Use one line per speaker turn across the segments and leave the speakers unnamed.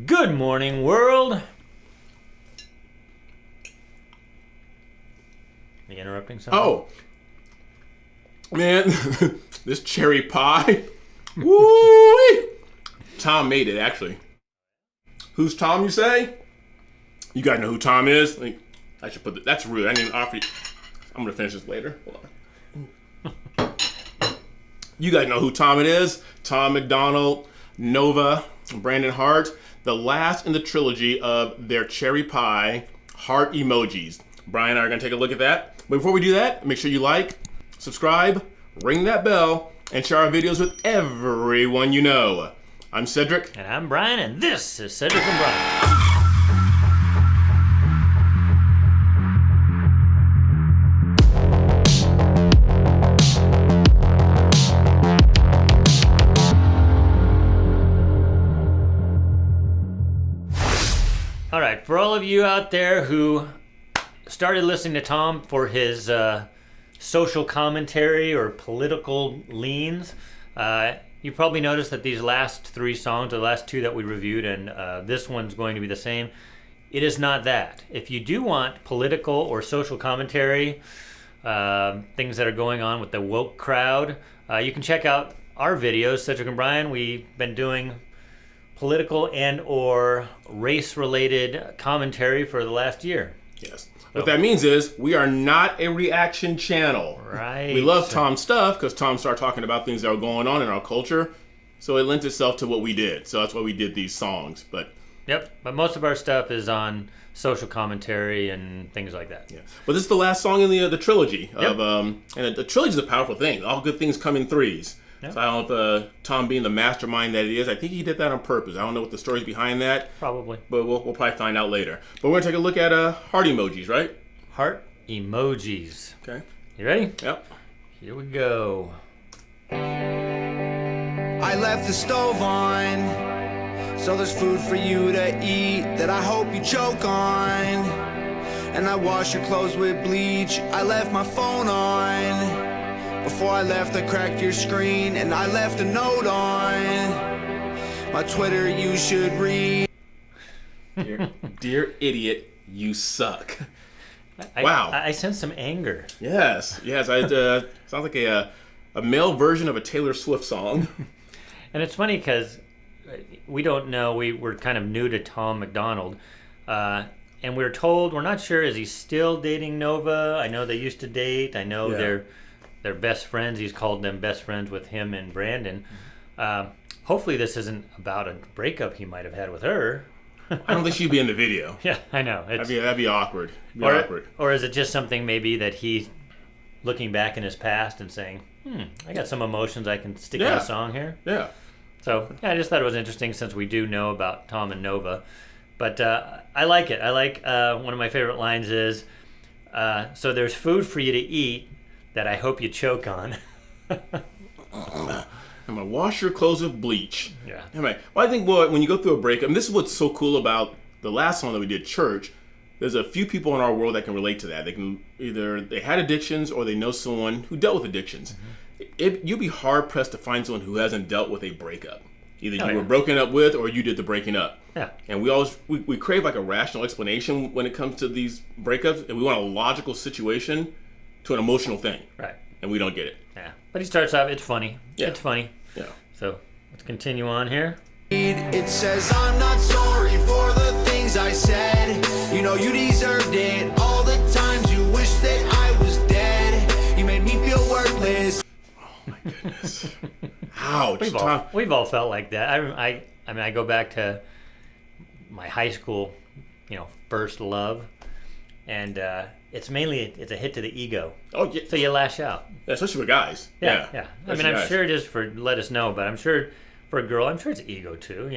Good morning, world. Are you interrupting something?
Oh, man, this cherry pie. Woo! Tom made it, actually. Who's Tom, you say? You guys know who Tom is? I should put that's rude. I didn't even offer you. I'm going to finish this later. Hold on. You guys know who Tom it is. Tom MacDonald, Nova, Brandon Hart. The last in the trilogy of their Cherry Pie Heart Emojis. Brian and I are going to take a look at that. But before we do that, make sure you like, subscribe, ring that bell, and share our videos with everyone you know. I'm Cedric.
And I'm Brian, and this is Cedric and Brian. All right, for all of you out there who started listening to Tom for his social commentary or political leans, you probably noticed that these last three songs, the last two that we reviewed, and this one's going to be the same. It is not that. If you do want political or social commentary, things that are going on with the woke crowd, you can check out our videos, Cedric and Brian. We've been doing political and or race-related commentary for the last year.
Yes. What that means is we are not a reaction channel.
Right.
We love Tom's stuff because Tom started talking about things that are going on in our culture. So it lent itself to what we did. So that's why we did these songs. But
but most of our stuff is on social commentary and things like that.
yeah. But this is the last song in the trilogy.
Yep.
And the trilogy is a powerful thing. All good things come in threes.
Yep.
So I don't know if Tom being the mastermind that he is, I think he did that on purpose. I don't know what the story's behind that.
Probably.
But we'll probably find out later. But we're going to take a look at Heart Emojis, right?
Heart Emojis.
Okay.
You ready?
Yep.
Here we go.
I left the stove on, so there's food for you to eat that I hope you choke on. And I wash your clothes with bleach. I left my phone on. Before I left, I cracked your screen and I left a note on my Twitter. You should read.
Dear idiot, you suck.
Wow. I sense some anger.
Yes. Sounds like a male version of a Taylor Swift song.
And it's funny because we don't know. We're kind of new to Tom MacDonald. And we're told, we're not sure, is he still dating Nova? I know they used to date. I know they're best friends. He's called them best friends with him and Brandon. Hopefully this isn't about a breakup he might have had with her.
I don't think she'd be in the video.
Yeah, I know.
That'd be awkward.
Or is it just something maybe that he's looking back in his past and saying, I got some emotions I can stick in a song here?
Yeah.
So, I just thought it was interesting since we do know about Tom and Nova. But I like it. I like one of my favorite lines is, so there's food for you to eat that I hope you choke on.
I'm going to wash your clothes with bleach.
Yeah.
Well, I think when you go through a breakup, and this is what's so cool about the last song that we did, Church, there's a few people in our world that can relate to that. They can either they had addictions or they know someone who dealt with addictions. You'd be hard-pressed to find someone who hasn't dealt with a breakup. Either you were broken up with or you did the breaking up.
Yeah.
And we crave like a rational explanation when it comes to these breakups, and we want a logical situation to an emotional thing.
Right.
And we don't get it.
Yeah. But he starts off, it's funny.
Yeah.
It's funny.
Yeah.
So let's continue on here.
It says I'm not sorry for the things I said. You know you deserved it. All the times you wish that I was dead. You made me feel worthless.
Oh my goodness. Ouch.
We've all felt like that. I mean, I go back to my high school, first love, and it's a hit to the ego.
Oh yeah.
So you lash out.
Yeah, especially for guys.
Yeah. I mean, I'm sure it is for let us know, but I'm sure for a girl, I'm sure it's ego too.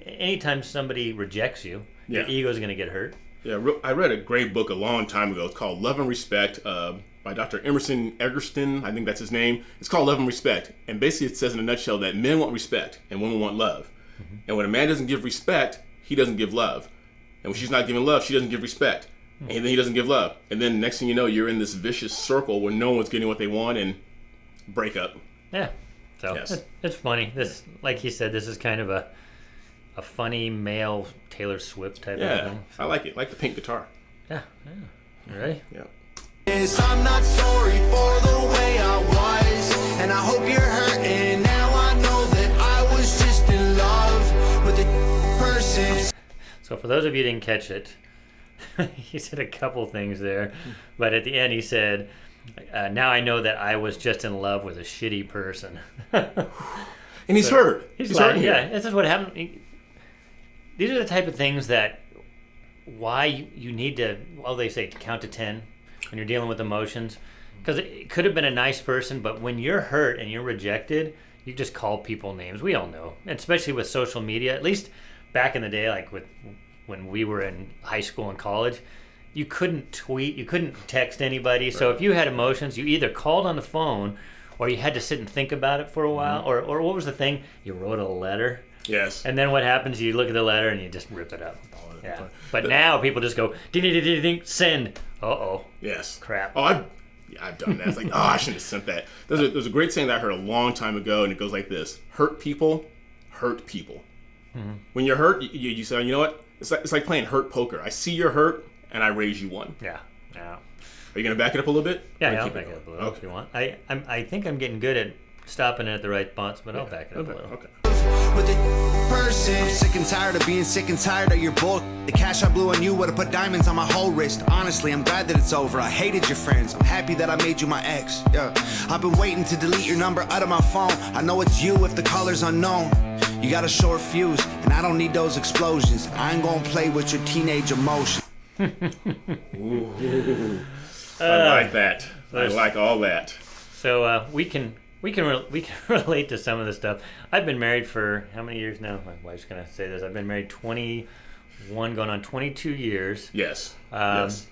Anytime somebody rejects you, your ego's going to get hurt.
Yeah, I read a great book a long time ago. It's called Love and Respect by Dr. Emerson Egerton. I think that's his name. It's called Love and Respect. And basically it says in a nutshell that men want respect and women want love. Mm-hmm. And when a man doesn't give respect, he doesn't give love. And when she's not giving love, she doesn't give respect. And then he doesn't give love. And then next thing you know, you're in this vicious circle where no one's getting what they want and break up.
Yeah. So it's funny. This, like he said, this is kind of a a funny male Taylor Swift type of
Yeah,
thing.
I like it. Like the pink guitar.
Yeah. You ready?
Yeah.
I'm not sorry for the way I was, and I hope you're hurting. Now I know that I was just in love with a person.
So for those of you who didn't catch it, he said a couple things there, but at the end he said, now I know that I was just in love with a shitty person.
And he's hurt.
He's
hurting
like,
here.
this is what happened. These are the type of things that why you need to, well, they say count to 10 when you're dealing with emotions. Because it could have been a nice person, but when you're hurt and you're rejected, you just call people names. We all know, and especially with social media, at least back in the day, like when we were in high school and college, you couldn't tweet, you couldn't text anybody. Right. So if you had emotions, you either called on the phone or you had to sit and think about it for a while, or what was the thing? You wrote a letter.
Yes.
And then what happens? You look at the letter and you just rip it up. Yeah. But now people just go ding, send. Uh-oh.
Yes.
Crap.
Oh, I've done that. It's like, I shouldn't have sent that. There's a great saying that I heard a long time ago, and it goes like this: hurt people hurt people. Mm-hmm. When you're hurt, you say, you know what? It's like playing hurt poker. I see you're hurt, and I raise you one.
Yeah.
Are you gonna back it up a little bit?
Yeah, I'll back it up a little if you want. I think I'm getting good at stopping it at the right spots, but I'll back it up a little.
Okay.
With a person. I'm sick and tired of being sick and tired of your bull. The cash I blew on you would've put diamonds on my whole wrist. Honestly, I'm glad that it's over. I hated your friends. I'm happy that I made you my ex. Yeah. I've been waiting to delete your number out of my phone. I know it's you if the caller's unknown. You got a short fuse, and I don't need those explosions. I ain't gonna play with your teenage emotions.
I like that. I like all that.
So we can relate to some of this stuff. I've been married for how many years now? My wife's gonna say this. I've been married 21, going on 22 years.
Yes.
Yes.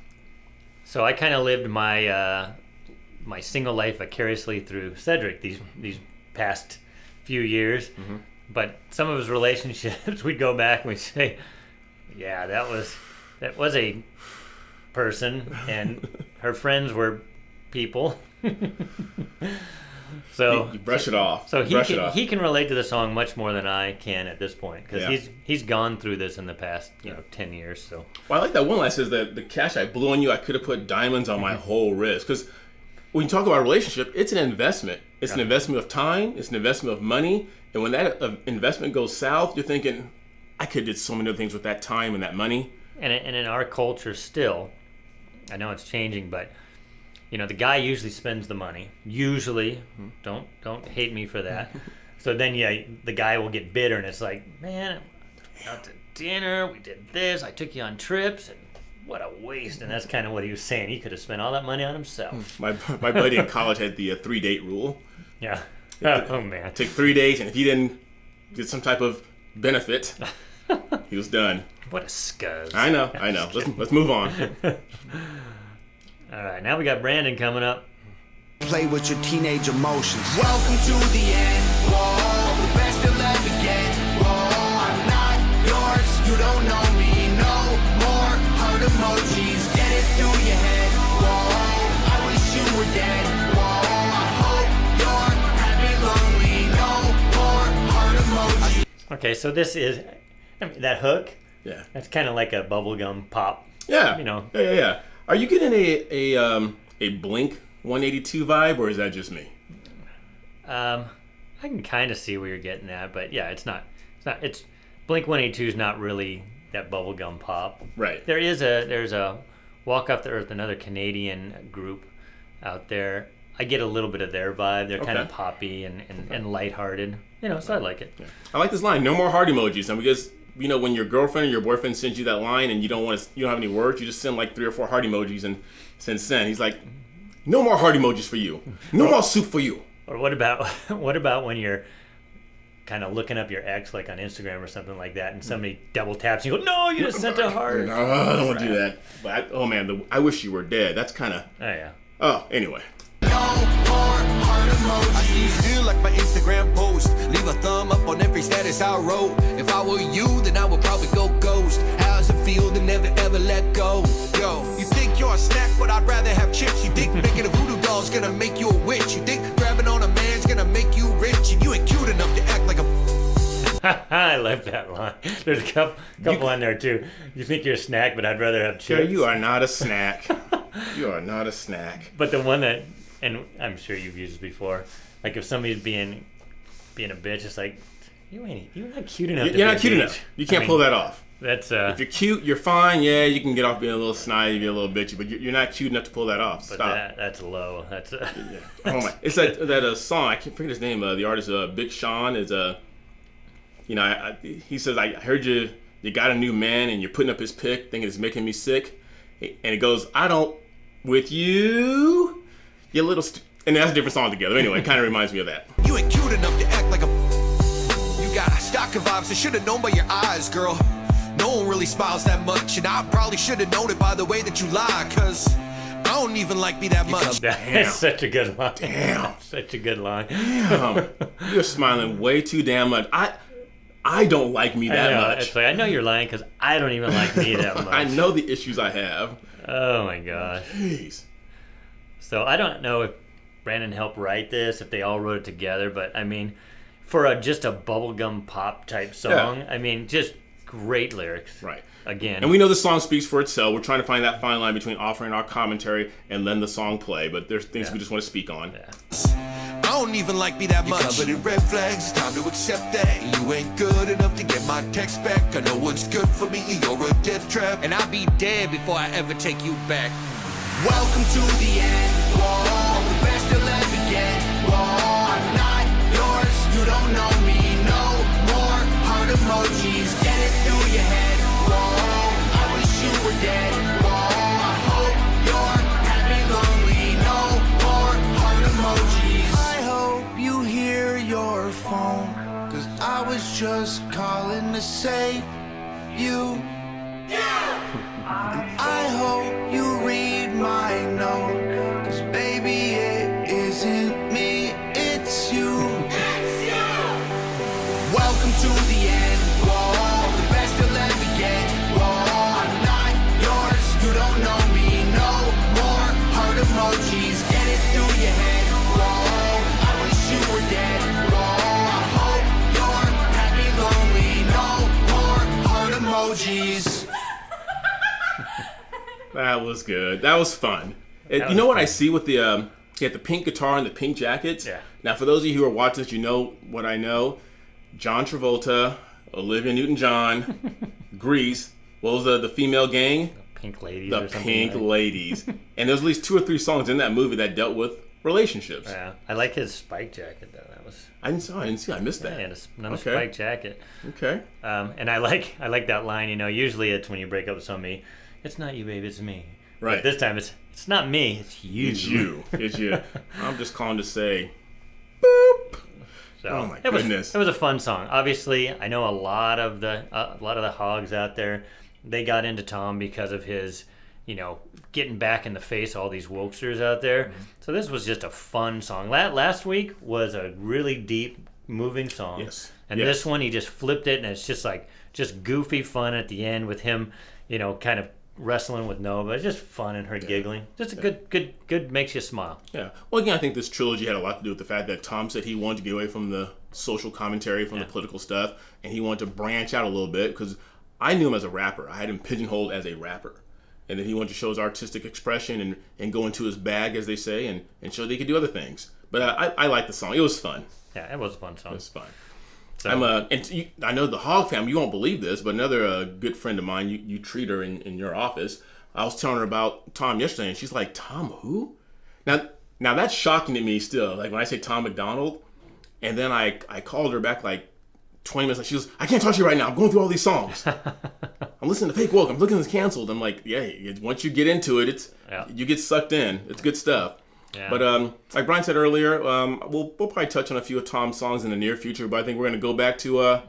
So I kind of lived my my single life vicariously through Cedric these past few years. Mm-hmm. But some of his relationships, we'd go back and we'd say, yeah, that was a person, and her friends were people. So
you brush it off.
So he can relate to the song much more than I can at this point, because he's gone through this in the past 10 years. So
I like that one line says that the cash I blew on you, I could have put diamonds on my whole wrist. Because when you talk about a relationship, it's an investment. It's an investment of time. It's an investment of money. And when that investment goes south, you're thinking, I could have did so many other things with that time and that money. And
in our culture still, I know it's changing, but the guy usually spends the money. Usually, don't hate me for that. So then, the guy will get bitter, and it's like, man, out to dinner, we did this, I took you on trips, and what a waste. And that's kind of what he was saying. He could have spent all that money on himself.
My buddy in college had the 3-date rule.
Yeah. Oh man.
Take 3 days, and if he didn't get some type of benefit, he was done.
What a scuzz.
I know. Let's move on.
All right, now we got Brandon coming up.
Play with your teenage emotions. Welcome to the end. Whoa, the best you'll ever get. Whoa, I'm not yours. You don't know me. No more heart emojis. Get it through your head. Whoa, I wish you were dead. Whoa, I hope you're happy, lonely. No more heart emojis. Okay, so this is that hook.
Yeah.
That's kind of like a bubblegum pop.
Yeah. Yeah. Are you getting a Blink 182 vibe, or is that just me?
I can kind of see where you're getting at, but yeah, it's not. It's Blink 182 is not really that bubblegum pop.
Right.
There's a Walk Off the Earth, another Canadian group out there. I get a little bit of their vibe. They're kind of poppy and lighthearted. So I like it. Yeah.
I like this line. No more heart emojis. And because when your girlfriend or your boyfriend sends you that line and you don't have any words, you just send like 3 or 4 heart emojis and send. He's like, no more heart emojis for you. No more soup for you.
Or what about when you're kind of looking up your ex, like on Instagram or something like that, and somebody double taps and you go, no, you just sent a heart.
No, I don't want to do that. But I wish you were dead. That's kind of.
Oh yeah.
Oh, anyway.
No more heart emojis. I see you still like my Instagram post. Leave a thumb up on every status I wrote. If I were you, then I would probably go ghost. How's it feel to never ever let go? Yo, you think you're a snack, but I'd rather have chips. You think making a voodoo doll's gonna make you a witch. You think grabbing on a man's gonna make you rich. And you ain't cute enough to act like a.
I love that line. There's a couple on there too. You think you're a snack, but I'd rather have chips.
Cherry, you are not a snack. You are not a snack.
But the one that, and I'm sure you've used this before, like if somebody's being a bitch, it's like, you're not cute enough.
You're not cute enough. You can't pull that off.
That's
if you're cute, you're fine. Yeah, you can get off being a little snide, be a little bitchy, but you're not cute enough to pull that off.
But
Stop.
that's low. That's
Yeah. Oh my! It's that song. I can't forget his name. The artist, Big Sean, is he says, I heard you got a new man and you're putting up his pic, thinking it's making me sick, and it goes, I don't with you, you little. And that's a different song together. Anyway, it kind of reminds me of that.
You ain't cute enough to act like a. You got stock of vibes. I should have known by your eyes, girl. No one really smiles that much, and I probably should have known it by the way that you lie, cause I don't even like me that much.
That's such a good line.
Damn.
Such a good line.
Damn. You're smiling way too damn much. I don't like me that much.
It's like, I know you're lying because I don't even like me that much.
I know the issues I have.
Oh my gosh.
Jeez.
So I don't know if Brandon helped write this, if they all wrote it together, but I mean, for just a bubblegum pop type song,
Yeah.
I mean, just great lyrics.
Right.
Again.
And we know the song speaks for itself. We're trying to find that fine line between offering our commentary and letting the song play, but there's things we just want to speak on.
I don't even like me that much. You covered in red flags, it's time to accept that. You ain't good enough to get my text back. I know what's good for me, you're a death trap. And I'll be dead before I ever take you back. Welcome to the end, whoa, the best you'll ever get, whoa. I'm not yours, you don't know me, no more heart emojis. Get it through your head, whoa, I wish you were dead, whoa. I hope you're happy, lonely, no more heart emojis. I hope you hear your phone, cause I was just calling to say you. And I hope you read my note, cause baby it isn't me, it's you. It's you! Welcome to the end, whoa, the best you'll ever get, whoa. I'm not yours, you don't know me, no more heart emojis. Get it through your head, whoa, I wish you were dead, whoa. I hope you're happy, lonely, no more heart emojis.
That was good. That was fun. You know what I see with the he had the pink guitar and the pink jackets?
Yeah.
Now, for those of you who are watching this, you know what I know. John Travolta, Olivia Newton-John, Grease. What was the female gang?
Pink Ladies
The
or something.
Pink Ladies. And there's at least 2 or 3 songs in that movie that dealt with relationships.
Yeah. I like his spike jacket, though. That was...
I didn't see. I missed that.
Yeah, another spike jacket.
Okay.
And I like that line, usually it's when you break up with somebody, it's not you, babe, it's me.
Right.
But this time it's not me, it's you.
It's you. It's you. I'm just calling to say, boop.
So
Oh my goodness.
It was a fun song. Obviously, I know a lot of the hogs out there, they got into Tom because of his, getting back in the face of all these wokesters out there. Mm-hmm. So this was just a fun song. Last week was a really deep, moving song.
Yes.
And this one, he just flipped it, and it's just goofy fun at the end with him, kind of wrestling with Nova. It's just fun and her giggling. Just a good makes you smile.
Yeah. Well, again, I think this trilogy had a lot to do with the fact that Tom said he wanted to get away from the social commentary, from the political stuff, and he wanted to branch out a little bit because I knew him as a rapper. I had him pigeonholed as a rapper. And then he wanted to show his artistic expression and go into his bag, as they say, and show that he could do other things. But I liked the song. It was fun.
Yeah, it was a fun song.
It was fun.
So,
I know the Hog family, you won't believe this, but another good friend of mine, you treat her in your office. I was telling her about Tom yesterday, and she's like, Tom who? Now that's shocking to me still. Like when I say Tom MacDonald, and then I called her back like 20 minutes. She goes, I can't talk to you right now. I'm going through all these songs. I'm listening to Fake Woke. I'm looking at this canceled. I'm like, yeah, once you get into it, you get sucked in. It's good stuff. Yeah. But like Brian said earlier, we'll probably touch on a few of Tom's songs in the near future. But I think we're going to go back to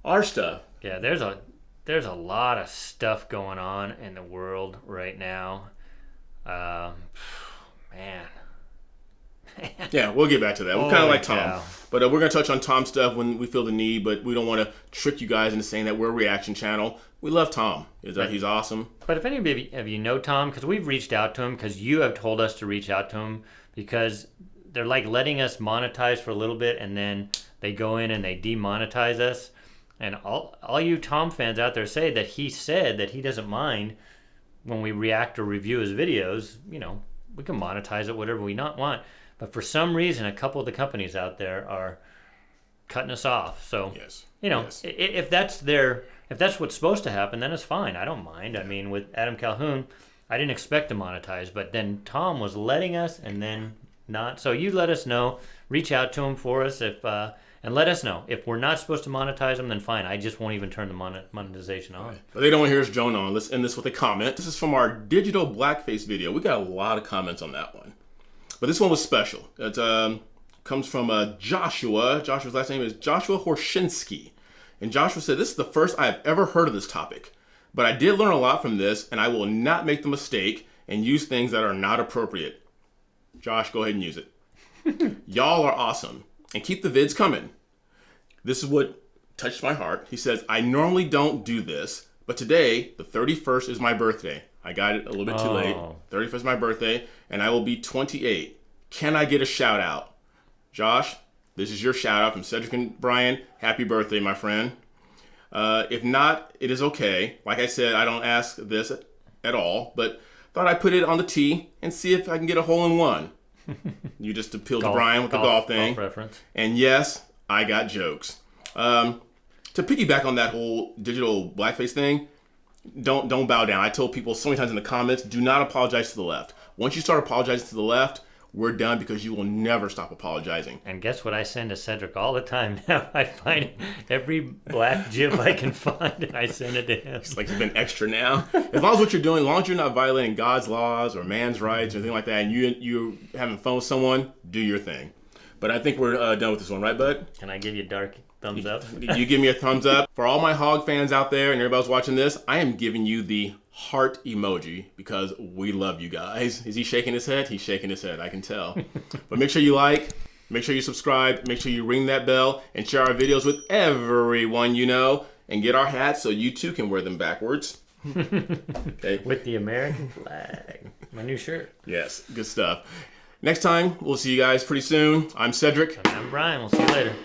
our stuff.
Yeah, there's a lot of stuff going on in the world right now. Man.
Yeah, we'll get back to that. We're kind of like Tom. But we're going to touch on Tom's stuff when we feel the need, but we don't want to trick you guys into saying that we're a reaction channel. We love Tom. He's awesome.
But if any of you know Tom, because we've reached out to him, because you have told us to reach out to him, because they're like letting us monetize for a little bit, and then they go in and they demonetize us. And all you Tom fans out there say that he said that he doesn't mind when we react or review his videos. You know, we can monetize it whatever we not want. But for some reason, a couple of the companies out there are cutting us off. So,
Yes.
you know,
Yes.
if that's what's supposed to happen, then it's fine. I don't mind. I mean, with Adam Calhoun, I didn't expect to monetize, but then Tom was letting us and then not. So you let us know. Reach out to him for us and let us know. If we're not supposed to monetize them, then fine. I just won't even turn the monetization on.
But they don't want to hear us drone on. Let's end this with a comment. This is from our digital blackface video. We got a lot of comments on that one. But this one was special. It comes from Joshua. Joshua's last name is Joshua Horshinsky. And Joshua said, this is the first I have ever heard of this topic. But I did learn a lot from this, and I will not make the mistake and use things that are not appropriate. Josh, go ahead and use it. Y'all are awesome. And keep the vids coming. This is what touched my heart. He says, I normally don't do this, but today, the 31st, is my birthday. I got it a little bit too late. 31st is my birthday, and I will be 28. Can I get a shout out? Josh, this is your shout out from Cedric and Brian. Happy birthday, my friend. If not, it is okay. Like I said, I don't ask this at all, but thought I'd put it on the tee and see if I can get a hole in one. You just appealed to Brian with the golf thing.
Golf reference.
And yes, I got jokes. To piggyback on that whole digital blackface thing, don't bow down. I told people so many times in the comments, do not apologize to the left. Once you start apologizing to the left, we're done because you will never stop apologizing.
And guess what I send to Cedric all the time now? I find every black gif I can find and I send it to him.
It's like it's been extra now. As long as what you're doing, as long as you're not violating God's laws or man's rights or anything like that, and you're having fun with someone, do your thing. But I think we're done with this one, right, bud?
Can I give you a dark thumbs up?
You give me a thumbs up. For all my hog fans out there and everybody's watching this, I am giving you the heart emoji because we love you guys. Is he shaking his head? He's shaking his head, I can tell. But make sure you like, make sure you subscribe, make sure you ring that bell, and share our videos with everyone you know, and get our hats so you too can wear them backwards. Okay.
With the American flag. My new shirt.
Yes, good stuff. Next time, we'll see you guys pretty soon. I'm Cedric.
And I'm Brian. We'll see you later.